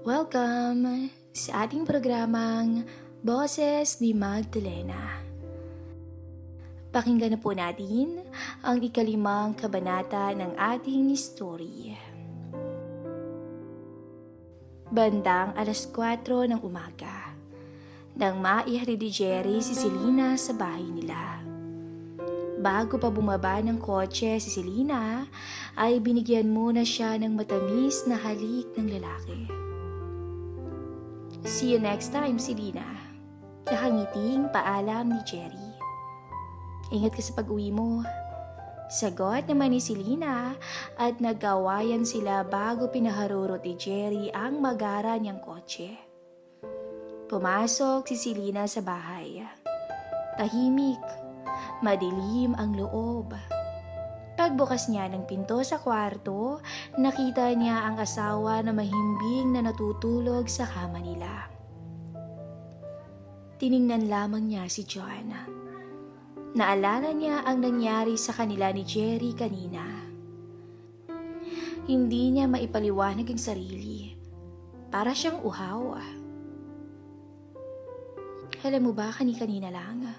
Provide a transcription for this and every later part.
Welcome sa ating programang Boses ni Magdalena. Pakinggan na po natin ang ikalimang kabanata ng ating story. Bandang 4:00 ng umaga, nang maihatid ni Jerry si Selena sa bahay nila. Bago pa bumaba ng kotse si Selena, ay binigyan muna siya ng matamis na halik ng lalaki. See you next time, Selena. Nakangiting paalam ni Jerry. Ingat ka sa pag-uwi mo. Sagot naman ni Selena at nagawayan sila bago pinaharurot ni Jerry ang magara niyang kotse. Pumasok si Selena sa bahay. Tahimik, madilim ang loob. Pagbukas niya ng pinto sa kwarto, nakita niya ang asawa na mahimbing na natutulog sa kama nila. Tiningnan lamang niya si John. Naalala niya ang nangyari sa kanila ni Jerry kanina. Hindi niya maipaliwanag ang sarili. Para siyang uhaw. Alam mo ba, kanina lang,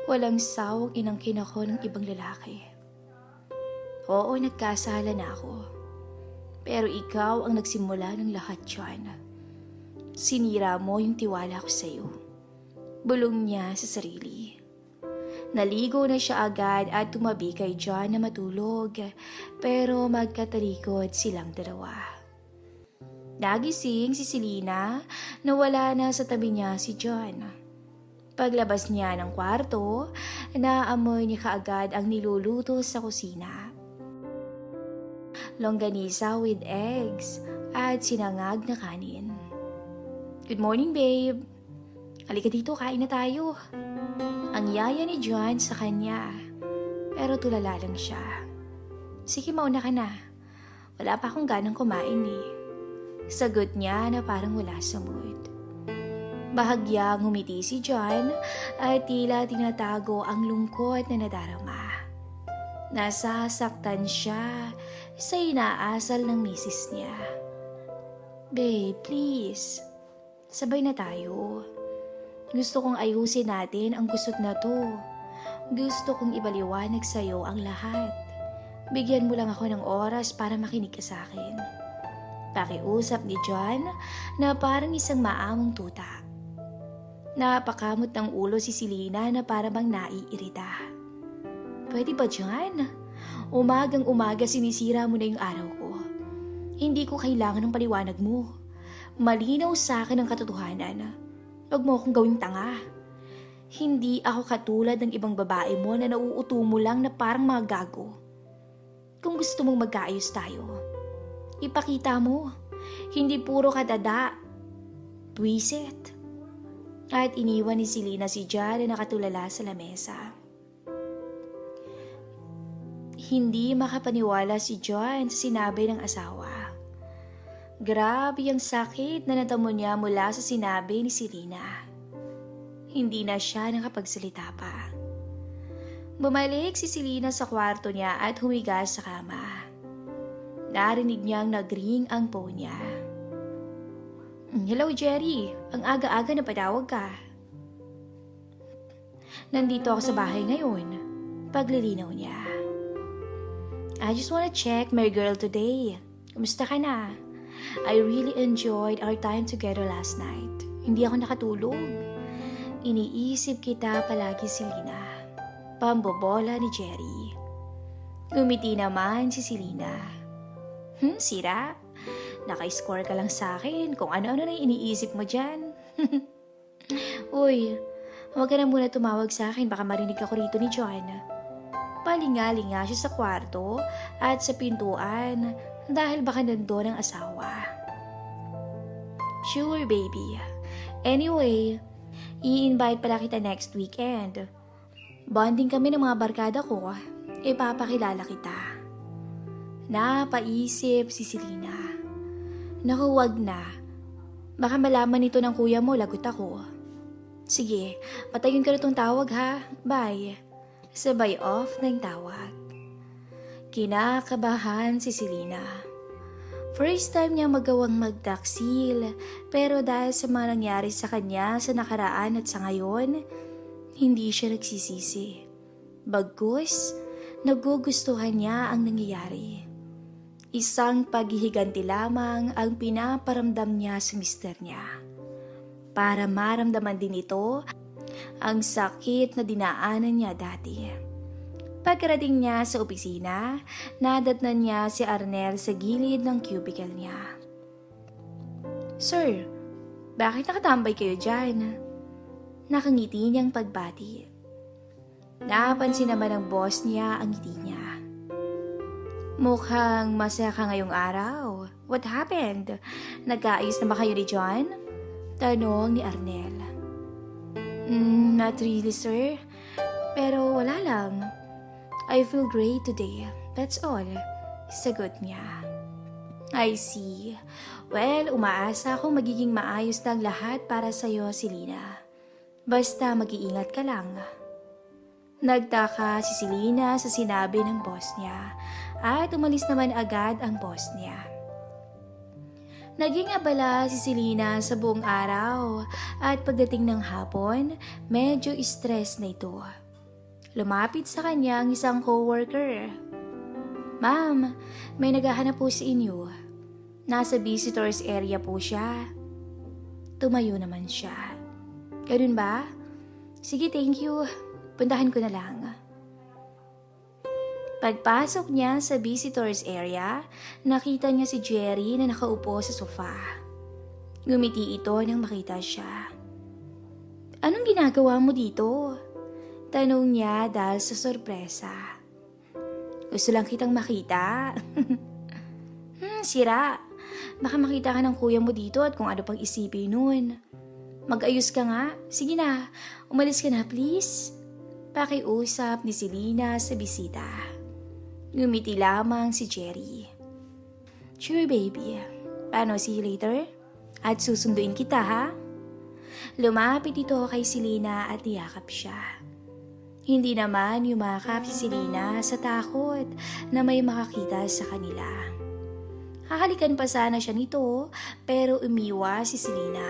walang sawang inangkin ako ng ibang lalaki. Oo, nagkasala na ako. Pero ikaw ang nagsimula ng lahat, John. Sinira mo yung tiwala ko sa'yo. Bulong niya sa sarili. Naligo na siya agad at tumabi kay John na matulog, pero magkatalikod silang dalawa. Nagising si Selena na wala na sa tabi niya si John. Paglabas niya ng kwarto, naamoy niya kaagad ang niluluto sa kusina. Longganisa with eggs at sinangag na kanin. Good morning, babe. Halika dito, kain na tayo. Ang yaya ni John sa kanya, pero tulala lang siya. Sige, mauna ka na. Wala pa akong ganang kumain eh. Sagot niya na parang wala sa mood. Bahagyang ngumiti si John at tila tinatago ang lungkot na nadarama. Nasasaktan siya sa inaasal ng misis niya. Babe, please. Sabay na tayo. Gusto kong ayusin natin ang gusot na to. Gusto kong ibaliwanag sa'yo ang lahat. Bigyan mo lang ako ng oras para makinig ka sa akin. Pakiusap ni John na parang isang maamong tuta. Napakamot ng ulo si Selena na para bang naiirita. Pwede ba, John? Umagang-umaga sinisira mo na yung araw ko. Hindi ko kailangan ng paliwanag mo. Malinaw sa akin ang katotohanan. Huwag mo akong gawing tanga. Hindi ako katulad ng ibang babae mo na nauuto mo lang na parang mga gago. Kung gusto mong magkaayos tayo, ipakita mo. Hindi puro kadada. Twisit. At iniwan ni Selena si John na nakatulala sa lamesa. Hindi makapaniwala si John sa sinabi ng asawa. Grabe ang sakit na natamo niya mula sa sinabi ni Selena. Hindi na siya nakapagsalita pa. Bumalik si Selena sa kwarto niya at humiga sa kama. Narinig niyang nag-ring ang phone niya. Hello, Jerry. Ang aga-aga na patawag ka. Nandito ako sa bahay ngayon. Paglilinaw niya. I just wanna check my girl today. Kumusta ka na? I really enjoyed our time together last night. Hindi ako nakatulog. Iniisip kita palagi, Selena. Pambobola ni Jerry. Ngumiti naman si Selena. Sira? Naka-score ka lang sa akin kung ano-ano na iniisip mo dyan. Uy, huwag ka na muna tumawag sa akin, baka marinig ako rito ni John. Palingalinga siya sa kwarto at sa pintuan dahil baka nandoon ang asawa. Sure, baby. Anyway, i-invite pala kita next weekend. Bonding kami ng mga barkada ko. Ipapakilala kita. Napaisip si Selena. Naku, wag na. Baka malaman ito ng kuya mo, lagot ako. Sige, patayin ka na itong tawag ha. Bye. Sabay off ng tawag. Kinakabahan si Selena. First time niya magawang magtaksil, pero dahil sa mga nangyari sa kanya sa nakaraan at sa ngayon, hindi siya nagsisisi. Bagkus, nagugustuhan niya ang nangyayari. Isang paghihiganti lamang ang pinaparamdam niya sa mister niya. Para maramdaman din ito ang sakit na dinaanan niya dati. Pagkarating niya sa opisina, nadatnan niya si Arnel sa gilid ng cubicle niya. "Sir, bakit nakatambay kayo dyan?" Nakangiti niyang pagbati. Napansin naman ng boss niya ang ngiti niya. "Mukhang masaya ka ngayong araw. What happened? Nagkaayos na ba kayo ni John?" Tanong ni Arnel. Not really, sir. Pero wala lang. I feel great today. That's all." Sagot niya. "I see. Well, umaasa akong magiging maayos lang lahat para sa'yo, Selena. Basta mag-iingat ka lang." Nagtaka si Selena sa sinabi ng boss niya at umalis naman agad ang boss niya. Naging abala si Selena sa buong araw at pagdating ng hapon, medyo stress na ito. Lumapit sa kanya ang isang coworker. "Ma'am, may naghahanap po sa inyo. Nasa visitors area po siya." Tumayo naman siya. "Ganun ba? Sige, thank you. Puntahan ko na lang." Pagpasok niya sa visitors area, nakita niya si Jerry na nakaupo sa sofa. Ngumiti ito nang makita siya. "Anong ginagawa mo dito?" Tanong niya dahil sa sorpresa. "Gusto lang kitang makita." Sira. Baka makita ka ng kuya mo dito at kung ano pang isipin nun. Mag-ayos ka nga. Sige na, umalis ka na please. Pakiusap ni Selena sa bisita. Ngumiti lamang si Jerry. "Sure baby. Paano, see you later? At susunduin kita ha?" Lumapit ito kay Selena at niyakap siya. Hindi naman yumakap si Selena sa takot na may makakita sa kanila. Hahalikan pa sana siya nito pero umiwas si Selena.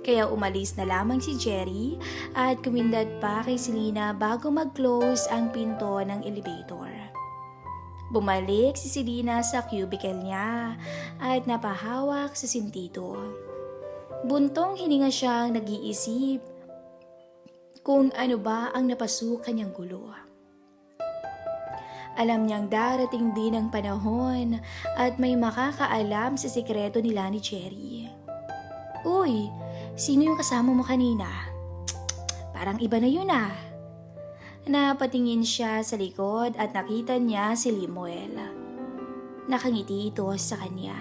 Kaya umalis na lamang si Jerry at kumindad pa kay Selena bago mag-close ang pinto ng elevator. Bumalik si Selena sa cubicle niya at napahawak sa sintito. Buntong hininga siyang nag-iisip kung ano ba ang napasukan niyang gulo. Alam niyang darating din ang panahon at may makakaalam sa sikreto nila ni Jerry. "Uy, sino yung kasama mo kanina? Parang iba na yun ah." Napatingin siya sa likod at nakita niya si Limuel. Nakangiti ito sa kanya.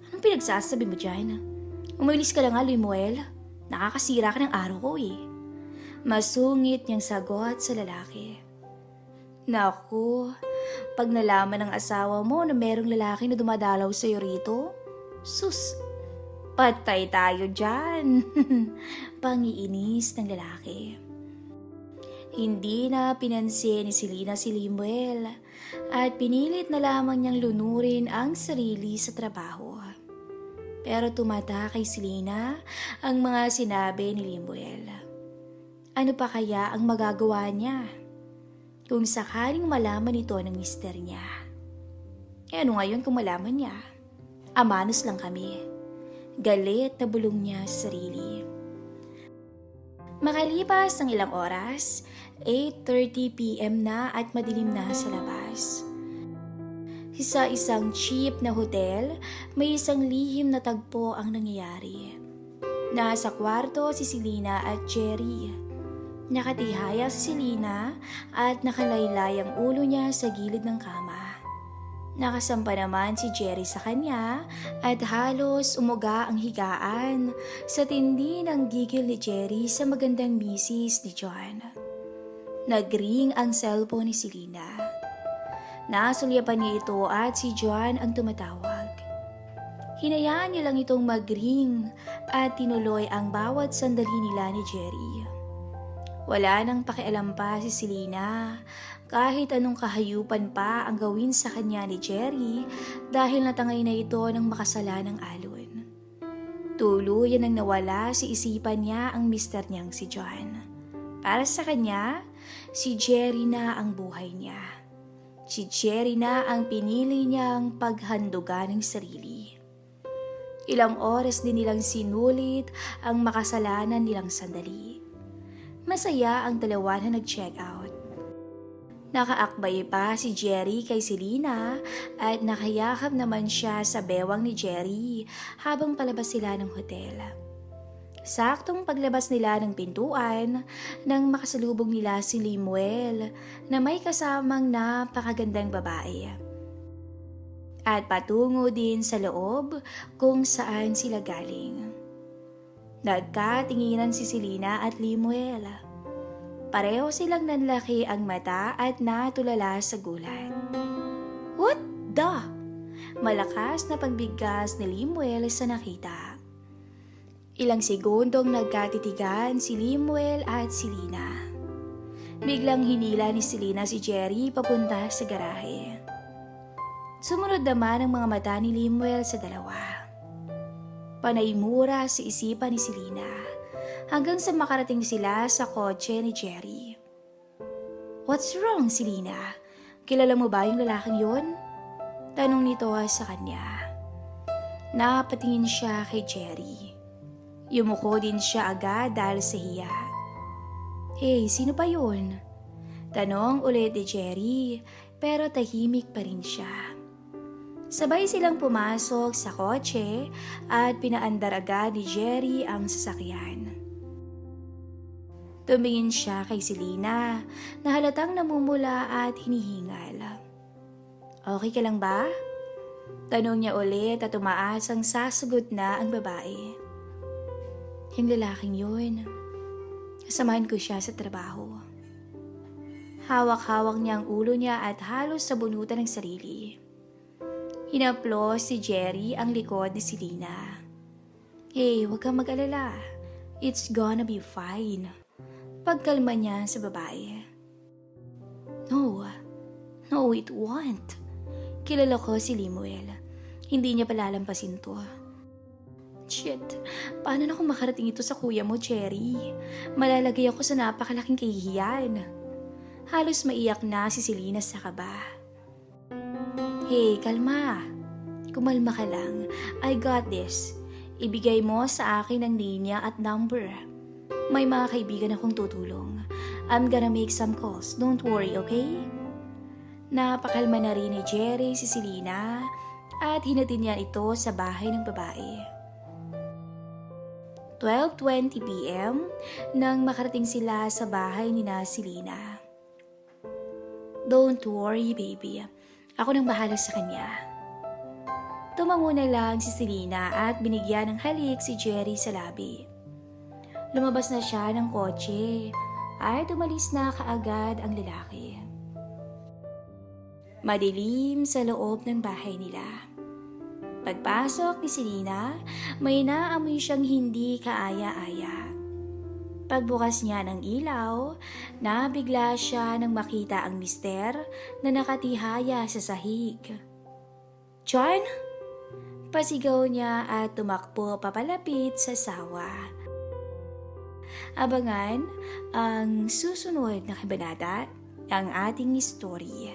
"Anong pinagsasabi mo dyan? Umalis ka lang nga, Limuel. Nakakasira ka ng araw ko eh." Masungit niyang sagot sa lalaki. "Naku, pag nalaman ng asawa mo na merong lalaki na dumadalaw sa'yo rito, sus, patay tayo dyan." Pangiinis ng lalaki. Hindi na pinansin ni Selena si Limuel at pinilit na lamang niyang lunurin ang sarili sa trabaho. Pero tumata kay Selena ang mga sinabi ni Limuel. Ano pa kaya ang magagawa niya kung sakaling malaman ito ng mister niya? Eh ano ngayon kung malaman niya? Amanos lang kami. Galit na bulong niya sa sarili. Makalipas ng ilang oras, 8:30 p.m. na at madilim na sa labas. Sa isang cheap na hotel, may isang lihim na tagpo ang nangyayari. Nasa kwarto si Selena at Jerry. Nakatihaya si Selena at nakalaylay ang ulo niya sa gilid ng kama. Nakasampa naman si Jerry sa kanya at halos umuga ang higaan sa tindi ng gigil ni Jerry sa magandang misis ni John. Nagring ang cellphone ni Selena. Nasulyapan niya ito at si John ang tumatawag. Hinayaan niya lang itong magring at tinuloy ang bawat sandali nila ni Jerry. Wala nang pakialam pa si Selena kahit anong kahayupan pa ang gawin sa kanya ni Jerry dahil natangay na ito ng makasalanang alon. Tuluyan nang nawala sa isipan niya ang mister niyang si John. Para sa kanya, si Jerry na ang buhay niya. Si Jerry na ang pinili niyang paghandugan ng sarili. Ilang oras din nilang sinulit ang makasalanan nilang sandali. Masaya ang dalawa na nag-check out. Nakaakbay pa si Jerry kay Selena at nakayakap naman siya sa bewang ni Jerry habang palabas sila ng hotel. Saktong paglabas nila ng pintuan nang makasalubong nila si Lemuel na may kasamang napakagandang babae. At patungo din sa loob kung saan sila galing. Nagkatinginan si Selena at Lemuel. Pareho silang nanlaki ang mata at natulala sa gulat. What the? Malakas na pagbigkas ni Lemuel sa nakita. Ilang segundong nagkatitigan si Lemuel at Selena. Biglang hinila ni Selena si Jerry papunta sa garahe. Sumunod naman ang mga mata ni Lemuel sa dalawa. Panaimura sa isipan ni Selena hanggang sa makarating sila sa kotse ni Jerry. What's wrong, Selena? Kilala mo ba yung lalaking yun? Tanong nito sa kanya. Napatingin siya kay Jerry. Yumuko din siya agad dahil sa hiya. Hey, sino pa yun? Tanong ulit ni Jerry pero tahimik pa rin siya. Sabay silang pumasok sa kotse at pinaandar agad ni Jerry ang sasakyan. Tumingin siya kay Selena na halatang namumula at hinihingal. Okay ka lang ba? Tanong niya ulit at tumaas ang sasagot na ang babae. Yung lalaking yun, kasamahan ko siya sa trabaho. Hawak-hawak niya ang ulo niya at halos sabunutan ng sarili. Hinaplos si Jerry ang likod ni Selena. Hey, huwag kang mag-alala. It's gonna be fine. Pagkalma niya sa babae. No, it won't. Kilala ko si Lemuel. Hindi niya palalampasin to. Shit, paano na kung makarating ito sa kuya mo, Jerry? Malalagay ako sa napakalaking kahihiyan. Halos maiyak na si Selena sa kaba. Hey, kalma. Kumalma ka lang. I got this. Ibigay mo sa akin ang linya at number. May mga kaibigan akong tutulong. I'm gonna make some calls. Don't worry, okay? Napakalma na rin ni Jerry si Selena at hinatid niya ito sa bahay ng babae. 12:20 p.m. nang makarating sila sa bahay ni Selena. Don't worry, baby. Ako nang bahala sa kanya. Tumango na lang si Selena at binigyan ng halik si Jerry sa labi. Lumabas na siya ng kotse at umalis na kaagad ang lalaki. Madilim sa loob ng bahay nila. Pagpasok ni Selena, may naamoy siyang hindi kaaya-aya. Pagbukas niya ng ilaw, nabigla siya nang makita ang mister na nakatihaya sa sahig. John? Pasigaw niya at tumakbo papalapit sa sawa. Abangan ang susunod na kabanata ng ating istorya.